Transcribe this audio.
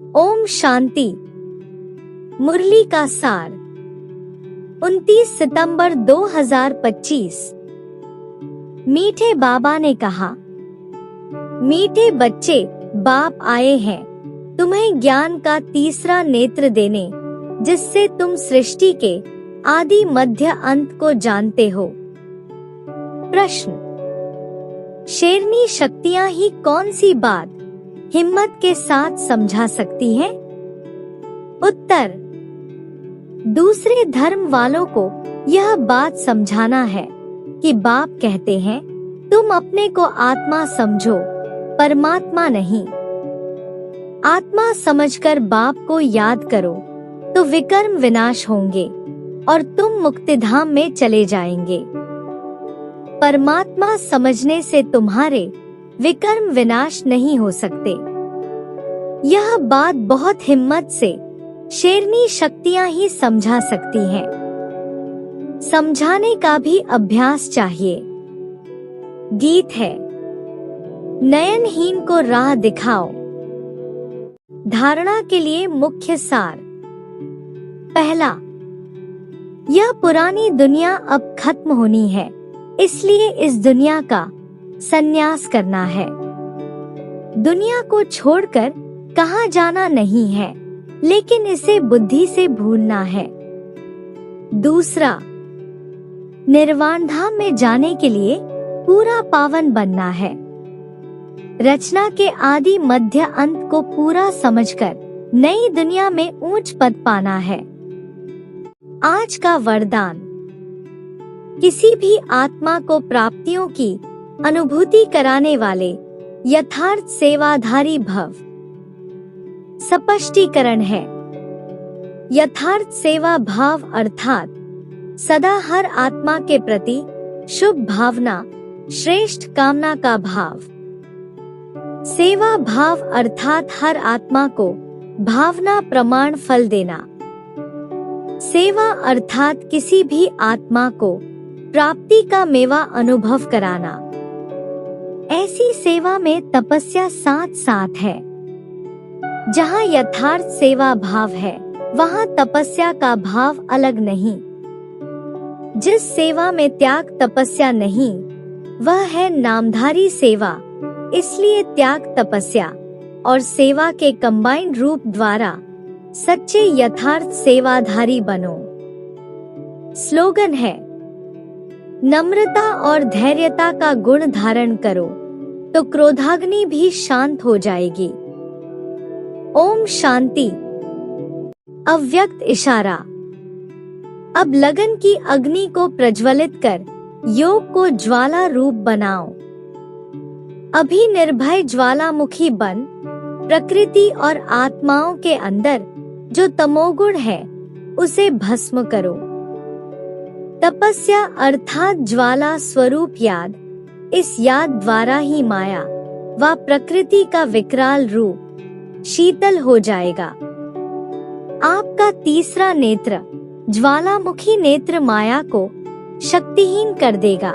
ओम शांति। मुरली का सार 29 सितंबर 2025। मीठे बाबा ने कहा, मीठे बच्चे, बाप आए हैं तुम्हें ज्ञान का तीसरा नेत्र देने, जिससे तुम सृष्टि के आदि मध्य अंत को जानते हो। प्रश्न, शेरनी शक्तियां ही कौन सी बात हिम्मत के साथ समझा सकती हैं? उत्तर, दूसरे धर्म वालों को यह बात समझाना है कि बाप कहते हैं तुम अपने को आत्मा समझो, परमात्मा नहीं। आत्मा समझकर बाप को याद करो तो विकर्म विनाश होंगे और तुम मुक्तिधाम में चले जाएंगे। परमात्मा समझने से तुम्हारे विकर्म विनाश नहीं हो सकते। यह बात बहुत हिम्मत से शेरनी शक्तियां ही समझा सकती हैं। समझाने का भी अभ्यास चाहिए। गीत है, नयनहीन को राह दिखाओ। धारणा के लिए मुख्य सार। पहला, यह पुरानी दुनिया अब खत्म होनी है, इसलिए इस दुनिया का संन्यास करना है। दुनिया को छोड़कर कहाँ जाना नहीं है, लेकिन इसे बुद्धि से भूलना है। दूसरा, निर्वाण धाम में जाने के लिए पूरा पावन बनना है। रचना के आदि मध्य अंत को पूरा समझकर नई दुनिया में ऊंच पद पाना है। आज का वरदान, किसी भी आत्मा को प्राप्तियों की अनुभूति कराने वाले यथार्थ सेवाधारी भव। स्पष्टीकरण है, यथार्थ सेवा भाव अर्थात सदा हर आत्मा के प्रति शुभ भावना, श्रेष्ठ कामना का भाव। सेवा भाव अर्थात हर आत्मा को भावना प्रमाण फल देना। सेवा अर्थात किसी भी आत्मा को प्राप्ति का मेवा अनुभव कराना। ऐसी सेवा में तपस्या साथ साथ है। जहाँ यथार्थ सेवा भाव है, वहाँ तपस्या का भाव अलग नहीं। जिस सेवा में त्याग तपस्या नहीं, वह है नामधारी सेवा। इसलिए त्याग तपस्या और सेवा के कंबाइंड रूप द्वारा सच्चे यथार्थ सेवाधारी बनो। स्लोगन है, नम्रता और धैर्यता का गुण धारण करो तो क्रोधाग्नि भी शांत हो जाएगी। ओम शांति। अव्यक्त इशारा। अब लगन की अग्नि को प्रज्वलित कर योग को ज्वाला रूप बनाओ। अभी निर्भय ज्वालामुखी बन प्रकृति और आत्माओं के अंदर जो तमोगुण है उसे भस्म करो। तपस्या अर्थात ज्वाला स्वरूप याद, इस याद द्वारा ही माया व प्रकृति का विकराल रूप शीतल हो जाएगा। आपका तीसरा नेत्र ज्वालामुखी नेत्र माया को शक्तिहीन कर देगा।